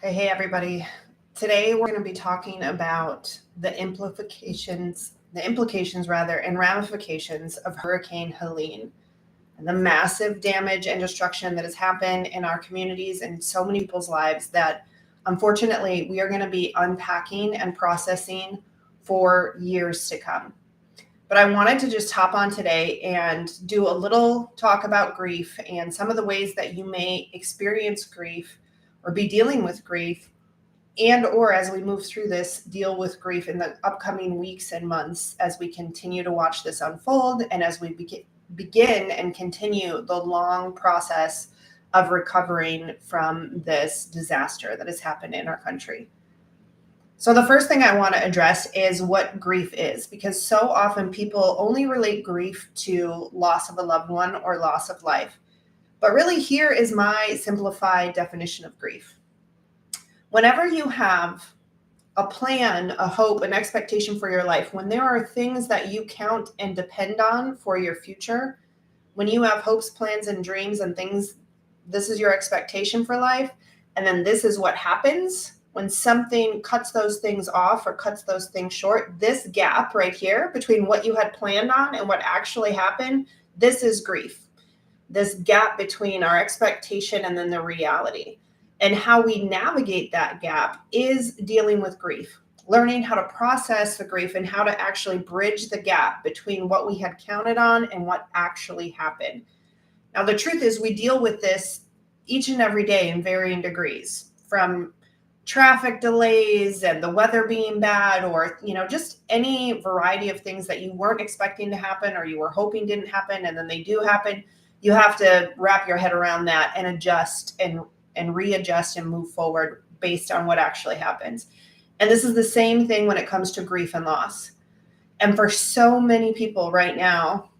Hey, everybody. Today we're going to be talking about the implications rather, and ramifications of Hurricane Helene and the massive damage and destruction that has happened in our communities and so many people's lives that unfortunately we are going to be unpacking and processing for years to come. But I wanted to just hop on today and do a little talk about grief and some of the ways that you may experience grief or be dealing with grief, and or as we move through this, deal with grief in the upcoming weeks and months as we continue to watch this unfold and as we begin and continue the long process of recovering from this disaster that has happened in our country. So the first thing I want to address is what grief is, because so often people only relate grief to loss of a loved one or loss of life. But really, here is my simplified definition of grief. Whenever you have a plan, a hope, an expectation for your life, when there are things that you count and depend on for your future, when you have hopes, plans, and dreams and things, this is your expectation for life. And then this is what happens when something cuts those things off or cuts those things short. This gap right here between what you had planned on and what actually happened, this is grief. This gap between our expectation and then the reality. And how we navigate that gap is dealing with grief, learning how to process the grief and how to actually bridge the gap between what we had counted on and what actually happened. Now, the truth is we deal with this each and every day in varying degrees, from traffic delays and the weather being bad, or just any variety of things that you weren't expecting to happen or you were hoping didn't happen and then they do happen. You have to wrap your head around that and adjust and readjust and move forward based on what actually happens. And this is the same thing when it comes to grief and loss. And for so many people right now,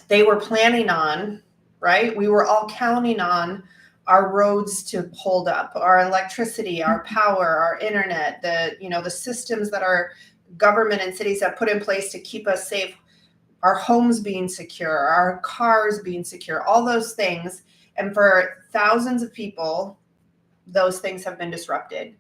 they were planning on, right? We were all counting on our roads to hold up, our electricity, our power, our internet, the systems that our government and cities have put in place to keep us safe, our homes being secure, our cars being secure, all those things. And for thousands of people, those things have been disrupted.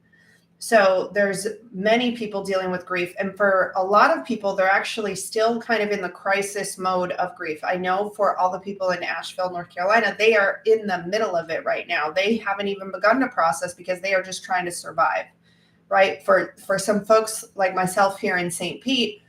So there's many people dealing with grief. And for a lot of people, they're actually still kind of in the crisis mode of grief. I know for all the people in Asheville, North Carolina, they are in the middle of it right now. They haven't even begun to process because they are just trying to survive, right? For some folks like myself here in St. Pete,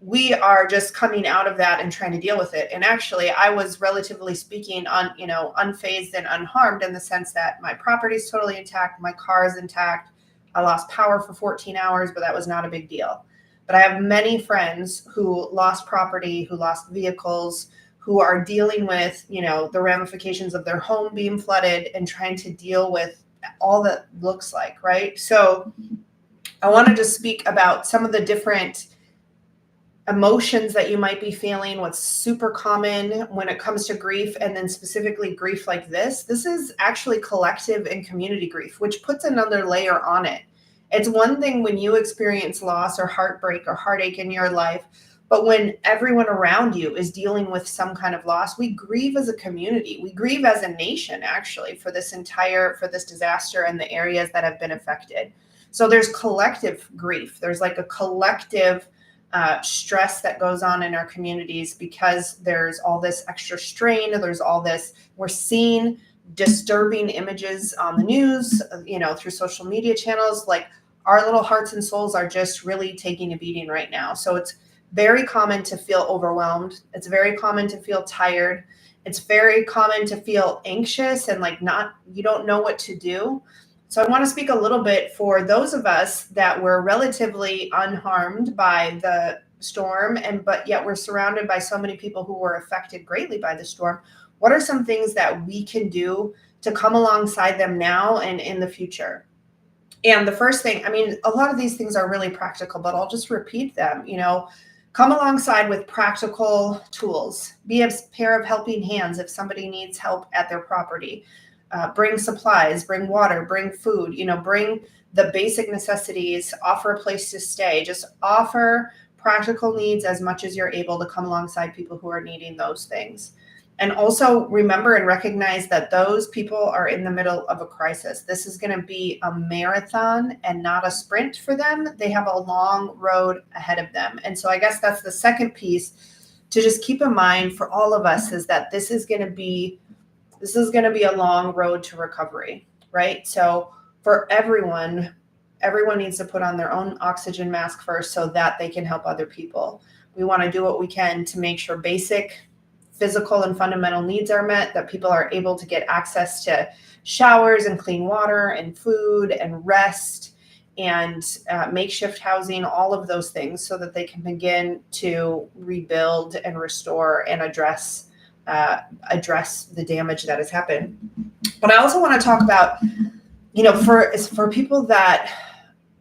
we are just coming out of that and trying to deal with it. And actually, I was relatively speaking unfazed and unharmed in the sense that my property is totally intact, my car is intact. I lost power for 14 hours, but that was not a big deal. But I have many friends who lost property, who lost vehicles, who are dealing with, the ramifications of their home being flooded and trying to deal with all that looks like, right? So I wanted to speak about some of the different emotions that you might be feeling, what's super common when it comes to grief, and then specifically grief like this. This is actually collective and community grief, which puts another layer on it. It's one thing when you experience loss or heartbreak or heartache in your life, but when everyone around you is dealing with some kind of loss, we grieve as a community. We grieve as a nation, actually, for this disaster and the areas that have been affected. So there's collective grief. There's like a collective stress that goes on in our communities because there's all this extra strain. There's all this, we're seeing disturbing images on the news, through social media channels. Like, our little hearts and souls are just really taking a beating right now. So it's very common to feel overwhelmed. It's very common to feel tired. It's very common to feel anxious and you don't know what to do. So I want to speak a little bit for those of us that were relatively unharmed by the storm, but yet we're surrounded by so many people who were affected greatly by the storm. What are some things that we can do to come alongside them now and in the future? And the first thing, a lot of these things are really practical, but I'll just repeat them. Come alongside with practical tools. Be a pair of helping hands if somebody needs help at their property. Bring supplies, bring water, bring food, bring the basic necessities, offer a place to stay, just offer practical needs as much as you're able to come alongside people who are needing those things. And also remember and recognize that those people are in the middle of a crisis. This is going to be a marathon and not a sprint for them. They have a long road ahead of them. And so I guess that's the second piece to just keep in mind for all of us, is that this is going to be a long road to recovery, right? So for everyone needs to put on their own oxygen mask first so that they can help other people. We want to do what we can to make sure basic physical and fundamental needs are met, that people are able to get access to showers and clean water and food and rest and makeshift housing, all of those things, so that they can begin to rebuild and restore and address the damage that has happened. But I also want to talk about, for people that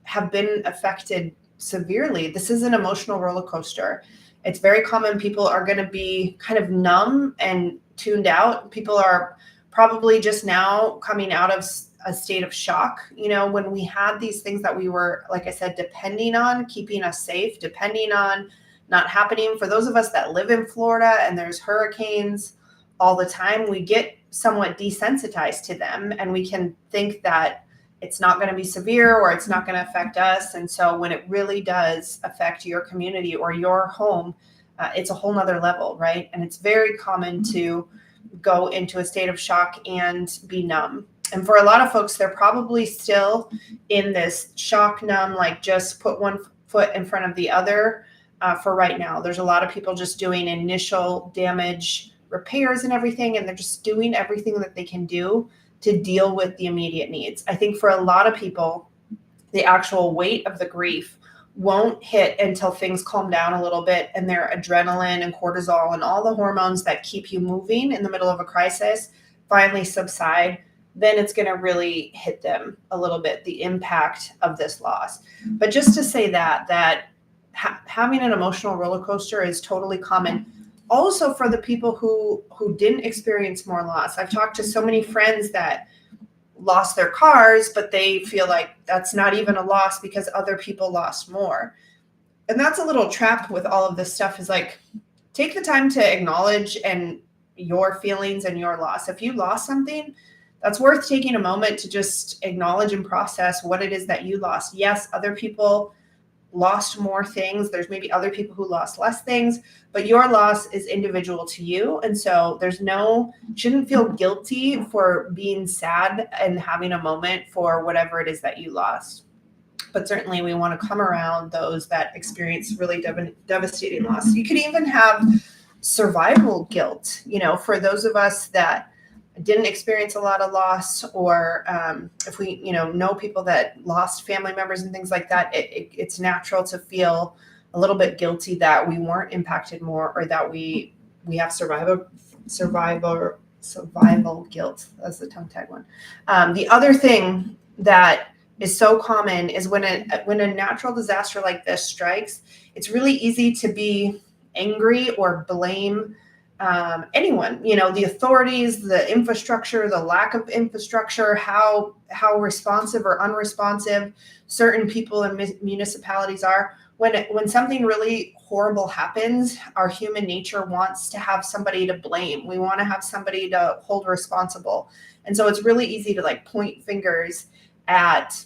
have been affected severely, this is an emotional roller coaster. It's very common. People are going to be kind of numb and tuned out. People are probably just now coming out of a state of shock. When we had these things that we were, like I said, depending on keeping us safe, depending on not happening. For those of us that live in Florida and there's hurricanes all the time, we get somewhat desensitized to them, and we can think that it's not going to be severe or it's not going to affect us. And so when it really does affect your community or your home, it's a whole nother level, right? And it's very common to go into a state of shock and be numb. And for a lot of folks, they're probably still in this shock, numb, like just put one foot in front of the other for right now. There's a lot of people just doing initial damage repairs and everything, and they're just doing everything that they can do to deal with the immediate needs. I think for a lot of people, the actual weight of the grief won't hit until things calm down a little bit and their adrenaline and cortisol and all the hormones that keep you moving in the middle of a crisis finally subside. Then it's going to really hit them a little bit, the impact of this loss. But just to say that having an emotional roller coaster is totally common. Also for the people who didn't experience more loss. I've talked to so many friends that lost their cars, but they feel like that's not even a loss because other people lost more. And that's a little trap with all of this stuff, is like, take the time to acknowledge and your feelings and your loss. If you lost something, that's worth taking a moment to just acknowledge and process what it is that you lost. Yes, other people lost more things. There's maybe other people who lost less things, but your loss is individual to you. And so shouldn't feel guilty for being sad and having a moment for whatever it is that you lost. But certainly we want to come around those that experience really devastating loss. You could even have survival guilt, for those of us that didn't experience a lot of loss, or if we know people that lost family members and things like that, it's natural to feel a little bit guilty that we weren't impacted more, or that we have survival guilt. That's the tongue tag one. The other thing that is so common is when a natural disaster like this strikes, it's really easy to be angry or blame anyone, the authorities, the infrastructure, the lack of infrastructure, how responsive or unresponsive certain people and municipalities are. When something really horrible happens, our human nature wants to have somebody to blame. We want to have somebody to hold responsible. And so it's really easy to point fingers at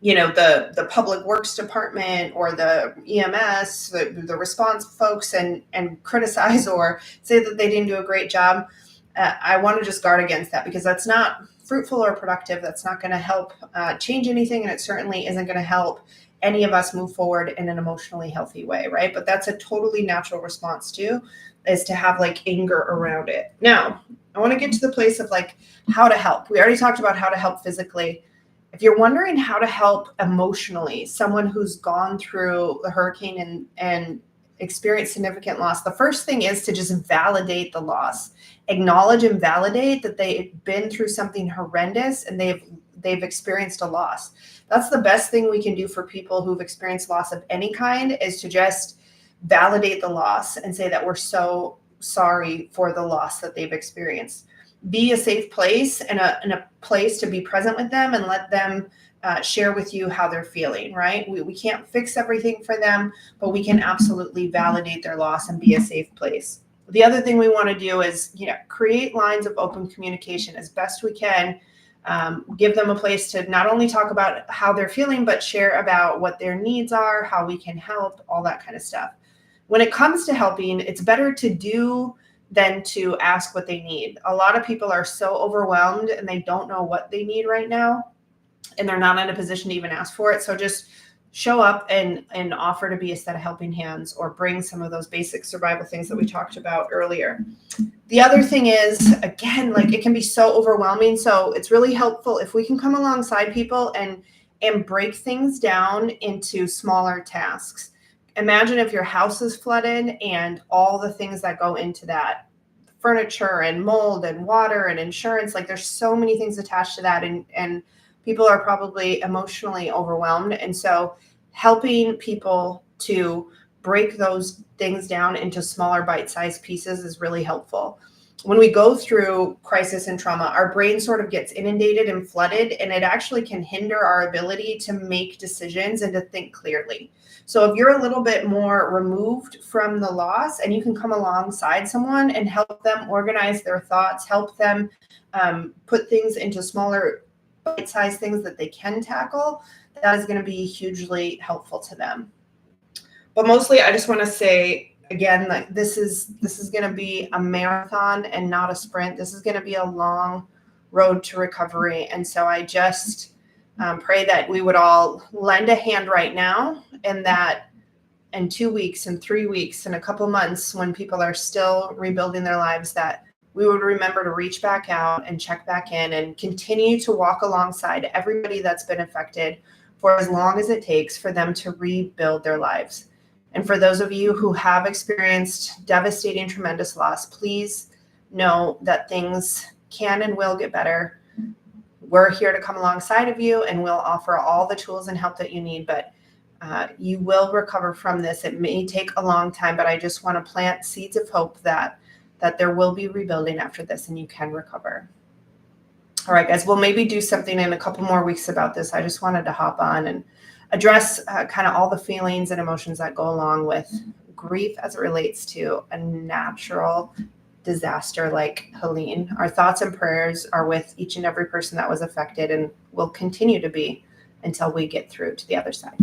the public works department or the EMS, the response folks, and criticize or say that they didn't do a great job. I want to just guard against that, because that's not fruitful or productive. That's not going to help change anything. And it certainly isn't going to help any of us move forward in an emotionally healthy way, right? But that's a totally natural response too, is to have anger around it. Now, I want to get to the place of how to help. We already talked about how to help physically. If you're wondering how to help emotionally someone who's gone through the hurricane and experienced significant loss, the first thing is to just validate the loss. Acknowledge and validate that they've been through something horrendous and they've experienced a loss. That's the best thing we can do for people who've experienced loss of any kind, is to just validate the loss and say that we're so sorry for the loss that they've experienced. Be a safe place and a place to be present with them and let them share with you how they're feeling, right? We can't fix everything for them, but we can absolutely validate their loss and be a safe place. The other thing we want to do is, create lines of open communication as best we can. Give them a place to not only talk about how they're feeling, but share about what their needs are, how we can help, all that kind of stuff. When it comes to helping, it's better to do than to ask what they need. A lot of people are so overwhelmed and they don't know what they need right now, and they're not in a position to even ask for it. So just show up and offer to be a set of helping hands, or bring some of those basic survival things that we talked about earlier. The other thing is, again, like, it can be so overwhelming. So it's really helpful if we can come alongside people and break things down into smaller tasks. Imagine if your house is flooded and all the things that go into that, furniture and mold and water and insurance. Like, there's so many things attached to that, and people are probably emotionally overwhelmed. And so helping people to break those things down into smaller bite-sized pieces is really helpful. When we go through crisis and trauma, our brain sort of gets inundated and flooded, and it actually can hinder our ability to make decisions and to think clearly. So if you're a little bit more removed from the loss, and you can come alongside someone and help them organize their thoughts, help them put things into smaller bite-sized things that they can tackle, that is going to be hugely helpful to them. But mostly, I just want to say again, like, this is going to be a marathon and not a sprint. This is going to be a long road to recovery. And so I just pray that we would all lend a hand right now, and that in 2 weeks and 3 weeks and a couple months, when people are still rebuilding their lives, that we would remember to reach back out and check back in and continue to walk alongside everybody that's been affected for as long as it takes for them to rebuild their lives. And for those of you who have experienced devastating, tremendous loss, please know that things can and will get better. We're here to come alongside of you, and we'll offer all the tools and help that you need, but you will recover from this. It may take a long time, but I just want to plant seeds of hope that there will be rebuilding after this, and you can recover. All right, guys, we'll maybe do something in a couple more weeks about this. I just wanted to hop on and address kind of all the feelings and emotions that go along with grief as it relates to a natural disaster like Helene. Our thoughts and prayers are with each and every person that was affected, and will continue to be until we get through to the other side.